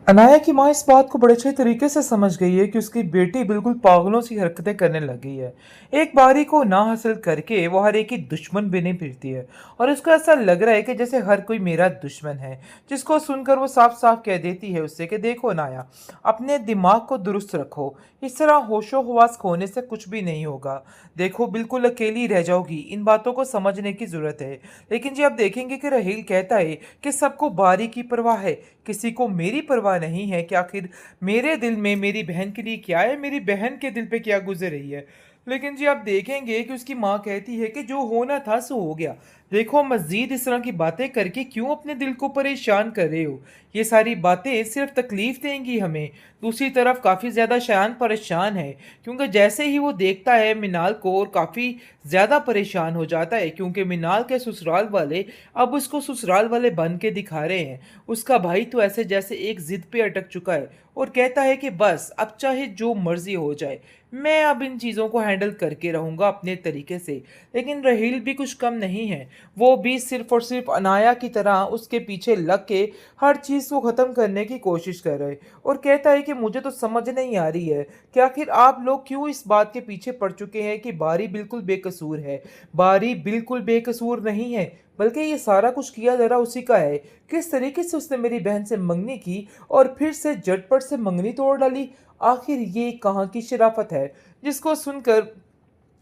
अनाया की माँ इस बात को बड़े अच्छे तरीके से समझ गई है कि उसकी बेटी बिल्कुल पागलों सी हरकतें करने लगी है। एक बारी को ना हासिल करके वो हर एक की दुश्मन बनी फिरती है और उसको ऐसा लग रहा है कि जैसे हर कोई मेरा दुश्मन है। जिसको सुनकर वो साफ साफ कह देती है उससे कि देखो अनाया, अपने दिमाग को दुरुस्त रखो। इस तरह होशो हवास खोने से कुछ भी नहीं होगा। देखो बिल्कुल अकेली रह जाओगी, इन बातों को समझने की जरूरत है। लेकिन जी आप देखेंगे कि रहील कहता है कि सबको बारी की परवाह है, किसी को मेरी परवाह नहीं है कि आखिर मेरे दिल में मेरी बहन के लिए क्या है, मेरी बहन के दिल पे क्या गुजर रही है। लेकिन जी आप देखेंगे कि उसकी माँ कहती है कि जो होना था सो हो गया। देखो मजीद इस तरह की बातें करके क्यों अपने दिल को परेशान कर रहे हो। ये सारी बातें सिर्फ तकलीफ देंगी हमें। दूसरी तरफ काफ़ी ज़्यादा शायान परेशान है, क्योंकि जैसे ही वो देखता है मिनाल को और काफ़ी ज़्यादा परेशान हो जाता है, क्योंकि मिनाल के ससुराल वाले अब उसको ससुराल वाले बन के दिखा रहे हैं। उसका भाई तो ऐसे जैसे एक जिद पे अटक चुका है और कहता है कि बस अब चाहे जो मर्जी हो जाए, मैं अब इन चीज़ों को हैंडल करके रहूँगा अपने तरीके से। लेकिन रहील भी कुछ कम नहीं है। वो भी सिर्फ और सिर्फ अनाया की तरह उसके पीछे लग के हर चीज़ को ख़त्म करने की कोशिश कर रहे और कहता है कि मुझे तो समझ नहीं आ रही है कि आखिर आप लोग क्यों इस बात के पीछे पड़ चुके हैं कि बारी बिल्कुल बेकसूर है। बारी बिल्कुल बेकसूर नहीं है, बल्कि ये सारा कुछ किया जरा उसी का है। किस तरीके से उसने मेरी बहन से मंगनी की और फिर से झटपट से मंगनी तोड़ डाली। आखिर ये कहाँ की शराफत है। जिसको सुनकर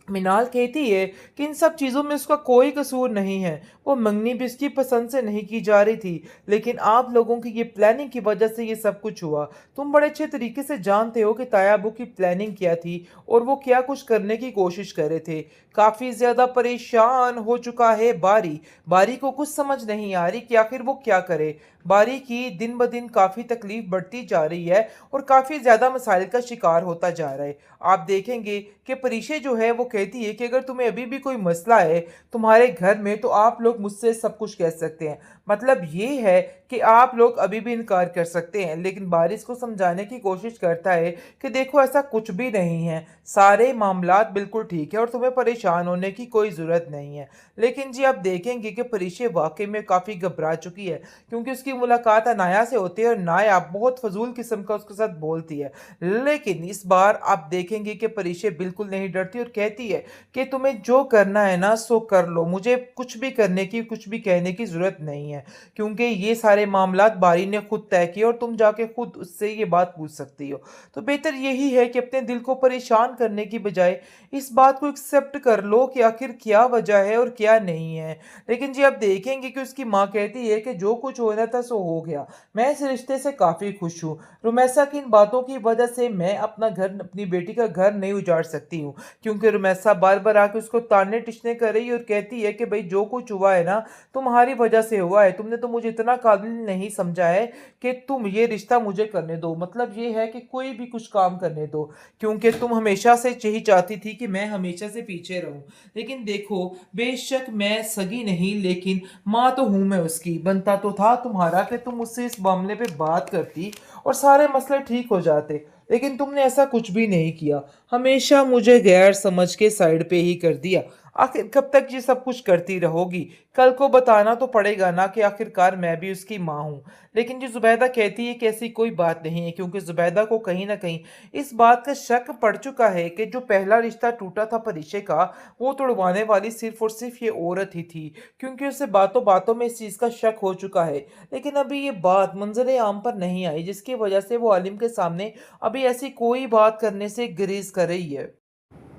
मिनाल कहती है कि इन सब चीज़ों में उसका कोई कसूर नहीं है। वो मंगनी भी उसकी पसंद से नहीं की जा रही थी, लेकिन आप लोगों की ये प्लानिंग की वजह से ये सब कुछ हुआ। तुम बड़े अच्छे तरीके से जानते हो कि तायाबू की प्लानिंग क्या थी और वो क्या कुछ करने की कोशिश कर रहे थे। काफ़ी ज़्यादा परेशान हो चुका है बारी। बारी को कुछ समझ नहीं आ रही कि आखिर वो क्या करे। बारी की दिन ब दिन काफ़ी तकलीफ बढ़ती जा रही है और काफ़ी ज़्यादा मसाइल का शिकार होता जा रहा है। आप देखेंगे कि परिशे जो है वो कहती है कि अगर तुम्हें अभी भी कोई मसला है तुम्हारे घर में तो आप लोग मुझसे सब कुछ कह सकते हैं। मतलब ये है कि आप लोग अभी भी इनकार कर सकते हैं। लेकिन बारिश को समझाने की कोशिश करता है कि देखो ऐसा कुछ भी नहीं है, सारे मामलात बिल्कुल ठीक है और तुम्हें परेशान होने की कोई ज़रूरत नहीं है। लेकिन जी आप देखेंगे कि परिशे वाकई में काफ़ी घबरा चुकी है, क्योंकि उसकी मुलाकात अनाया से होती है और नाया बहुत फजूल किस्म का उसके साथ बोलती है। लेकिन इस बार आप देखेंगे कि परिशे बिल्कुल नहीं डरती और कहती है कि तुम्हें जो करना है ना सो कर लो, मुझे कुछ भी करने की कुछ भी कहने की ज़रूरत नहीं है, क्योंकि ये सारे मामलात बारी ने खुद तय किए और तुम जाके खुद उससे ये बात पूछ सकती हो। तो बेहतर यही है कि अपने दिल को परेशान करने की बजाय इस बात को एक्सेप्ट कर लो कि आखिर क्या वजह है और क्या नहीं है। लेकिन जी आप देखेंगे कि उसकी माँ कहती है कि जो कुछ होना था सो हो गया, मैं इस रिश्ते से काफ़ी खुश हूँ। रुमैसा की इन बातों की वजह से मैं अपना घर, अपनी बेटी का घर नहीं उजाड़ सकती हूँ, क्योंकि रुमैसा बार बार आके उसको ताने टिश्ने कर रही है और कहती है कि भाई जो कुछ हुआ है ना तुम्हारी वजह से हुआ है। तुमने तो मुझे इतना काबिल नहीं समझा है कि तुम ये रिश्ता मुझे करने दो। मतलब ये है कि कोई भी कुछ काम करने दो, क्योंकि तुम हमेशा से यही चाहती थी कि मैं हमेशा से पीछे रहूं। लेकिन देखो, बेशक मैं सगी नहीं लेकिन माँ तो हूं मैं उसकी। बनता तो था तुम्हारा कि तुम मुझसे इस मामले पे बात करती और सारे मसले ठीक हो जाते, लेकिन तुमने ऐसा कुछ भी नहीं किया। हमेशा मुझे गैर समझ के साइड पे ही कर दिया। आखिर कब तक ये सब कुछ करती रहोगी? कल को बताना तो पड़ेगा ना कि आखिरकार मैं भी उसकी माँ हूँ। लेकिन जो जुबैदा कहती है कि ऐसी कोई बात नहीं है, क्योंकि जुबैदा को कहीं ना कहीं इस बात का शक पड़ चुका है कि जो पहला रिश्ता टूटा था परिचय का, वो तोड़वाने वाली सिर्फ और सिर्फ ये औरत ही थी, क्योंकि उसे बातों बातों में इस चीज़ का शक हो चुका है। लेकिन अभी ये बात मंजर आम पर नहीं आई, जिसकी वजह से वो आलिम के सामने अभी ऐसी कोई बात करने से गुरेज कर रही है।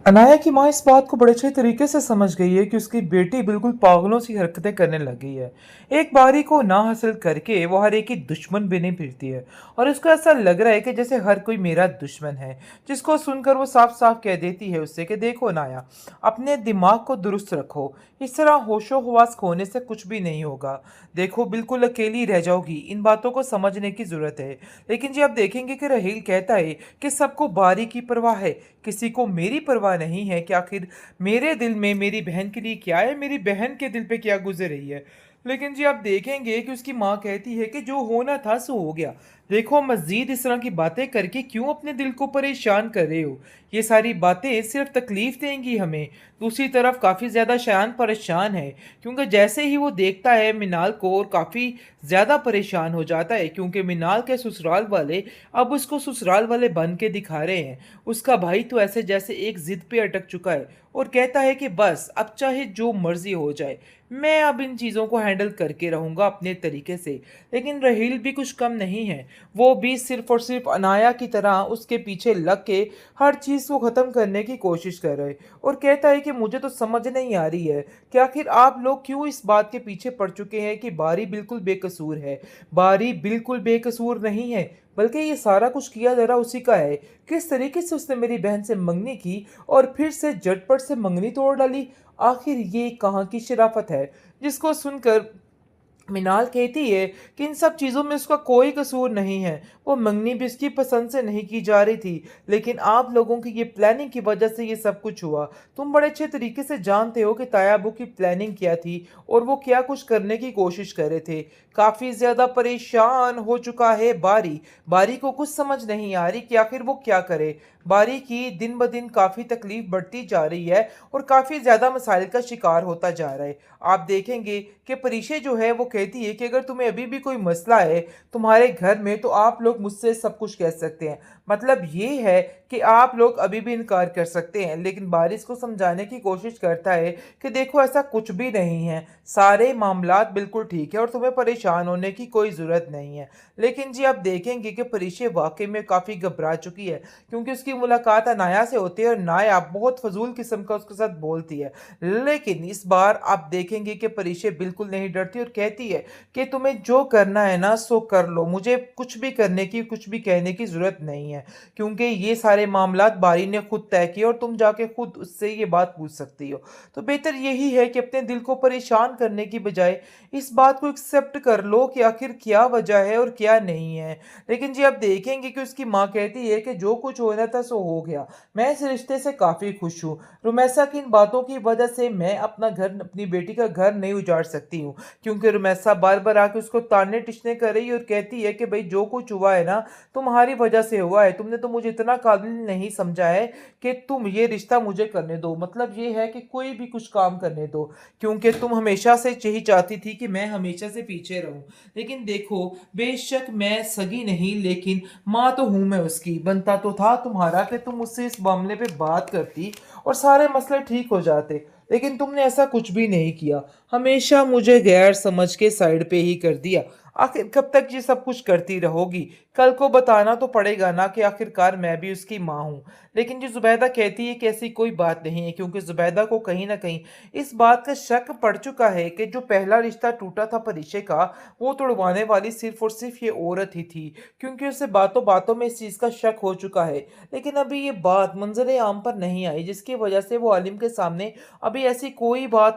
अनाया की माँ इस बात को बड़े अच्छे तरीके से समझ गई है कि उसकी बेटी बिल्कुल पागलों सी हरकतें करने लगी है। एक बारी को ना हासिल करके वो हर एक की दुश्मन बनी फिरती है और उसको ऐसा लग रहा है कि जैसे हर कोई मेरा दुश्मन है। जिसको सुनकर वो साफ साफ कह देती है उससे कि देखो अनाया, अपने दिमाग को दुरुस्त रखो। इस तरह होशो हवास खोने से कुछ भी नहीं होगा। देखो बिल्कुल अकेली रह जाओगी, इन बातों को समझने की जरूरत है। लेकिन जी आप देखेंगे कि रहील कहता है कि सबको बारी की परवाह है, किसी को मेरी परवाह नहीं है कि आखिर मेरे दिल में मेरी बहन के लिए क्या है, मेरी बहन के दिल पे क्या गुजर रही है। लेकिन जी आप देखेंगे कि उसकी माँ कहती है कि जो होना था सो हो गया। देखो, मज़ीद इस तरह की बातें करके क्यों अपने दिल को परेशान कर रहे हो? ये सारी बातें सिर्फ़ तकलीफ़ देंगी हमें। दूसरी तरफ काफ़ी ज़्यादा शायान परेशान है, क्योंकि जैसे ही वो देखता है मिनाल को और काफ़ी ज़्यादा परेशान हो जाता है, क्योंकि मिनाल के ससुराल वाले अब उसको ससुराल वाले बन के दिखा रहे हैं। उसका भाई तो ऐसे जैसे एक ज़िद पे अटक चुका है और कहता है कि बस अब चाहे जो मर्ज़ी हो जाए, मैं अब इन चीज़ों को हैंडल करके रहूँगा अपने तरीके से। लेकिन रहील भी कुछ कम नहीं है। वो भी सिर्फ़ और सिर्फ़ अनाया की तरह उसके पीछे लग के हर चीज़ को ख़त्म करने की कोशिश कर रहा है और कहता है कि मुझे तो समझ नहीं आ रही है कि आखिर आप लोग क्यों इस बात के पीछे पड़ चुके हैं कि बारी बिल्कुल बेकसूर है। बारी बिल्कुल बेकसूर नहीं है, बल्कि ये सारा कुछ किया ज़रा उसी का है। किस तरीके से उसने मेरी बहन से मंगनी की और फिर से झटपट से मंगनी तोड़ डाली। आखिर ये कहाँ की शराफ़त है? जिसको सुनकर मिनाल कहती है कि इन सब चीज़ों में उसका कोई कसूर नहीं है। वो मंगनी भी उसकी पसंद से नहीं की जा रही थी, लेकिन आप लोगों की ये प्लानिंग की वजह से ये सब कुछ हुआ। तुम बड़े अच्छे तरीके से जानते हो कि तायाबू की प्लानिंग क्या थी और वो क्या कुछ करने की कोशिश कर रहे थे। काफ़ी ज़्यादा परेशान हो चुका है बारी। बारी को कुछ समझ नहीं आ रही कि आखिर वो क्या करे। बारी की दिन ब दिन काफ़ी तकलीफ़ बढ़ती जा रही है और काफ़ी ज़्यादा मसाइल का शिकार होता जा रहा है। आप देखेंगे कि परिशे जो है वो कहती है कि अगर तुम्हें अभी भी कोई मसला है तुम्हारे घर में तो आप लोग मुझसे सब कुछ कह सकते हैं। मतलब ये है कि आप लोग अभी भी इनकार कर सकते हैं, लेकिन बारिश को समझाने की कोशिश करता है कि देखो ऐसा कुछ भी नहीं है, सारे मामलात बिल्कुल ठीक है और तुम्हें परेशान होने की कोई ज़रूरत नहीं है। लेकिन जी आप देखेंगे कि परिशे वाकई में काफ़ी घबरा चुकी है, क्योंकि उसकी मुलाकात अनाया से होती है और नाया बहुत फजूल किस्म का उसके साथ बोलती है। लेकिन इस बार आप देखेंगे कि परिशे बिल्कुल नहीं डरती और कहती है कि तुम्हें जो करना है ना सो कर लो, मुझे कुछ भी करने की कुछ भी कहने की ज़रूरत नहीं है, क्योंकि ये सारे मामलात बारी ने खुद तय किए और तुम जाके खुद उससे ये बात पूछ सकती हो। तो बेहतर यही है कि अपने दिल को परेशान करने की बजाय इस बात को एक्सेप्ट कर लो कि आखिर क्या वजह है और क्या नहीं है। लेकिन जी आप देखेंगे कि उसकी माँ कहती है कि जो कुछ होना था सो हो गया, मैं इस रिश्ते से काफ़ी खुश हूँ। रुमैसा की इन बातों की वजह से मैं अपना घर अपनी बेटी का घर नहीं उजाड़ सकती हूँ, क्योंकि रुमैसा बार-बार आके उसको ताने-टिशने कर रही है और कहती है कि भई जो कुछ हुआ है ना, तुम्हारी वजह से हुआ है। तुमने तो मुझे इतना काबिल नहीं समझा है कि तुम ये रिश्ता मुझे करने दो। मतलब ये है कि कोई भी कुछ काम करने दो, क्योंकि तुम हमेशा से यही चाहती थी कि मैं हमेशा से पीछे रहूँ। लेकिन देखो, बेशक मैं सगी नहीं लेकिन माँ तो हूँ मैं उसकी। बनता तो था तुम्हारा कि तुम मुझसे इस मामले पे बात करती और सारे मसले ठीक हो जाते, लेकिन तुमने ऐसा कुछ भी नहीं किया। हमेशा मुझे गैर समझ के साइड पे ही कर दिया। आखिर कब तक ये सब कुछ करती रहोगी? कल को बताना तो पड़ेगा ना कि आखिरकार मैं भी उसकी माँ हूँ। लेकिन जो ज़ुबैदा कहती है कि ऐसी कोई बात नहीं है, क्योंकि ज़ुबैदा को कहीं न कहीं इस बात का शक पड़ चुका है कि जो पहला रिश्ता टूटा था परिचय का, वो तुड़वाने वाली सिर्फ़ और सिर्फ़ ये औरत ही थी, क्योंकि उसे बातों-बातों में इस चीज़ का शक हो चुका है। लेकिन अभी ये बात मंज़र-ए-आम पर नहीं आई, जिसकी वजह से वो आलिम के सामने अभी ऐसी कोई बात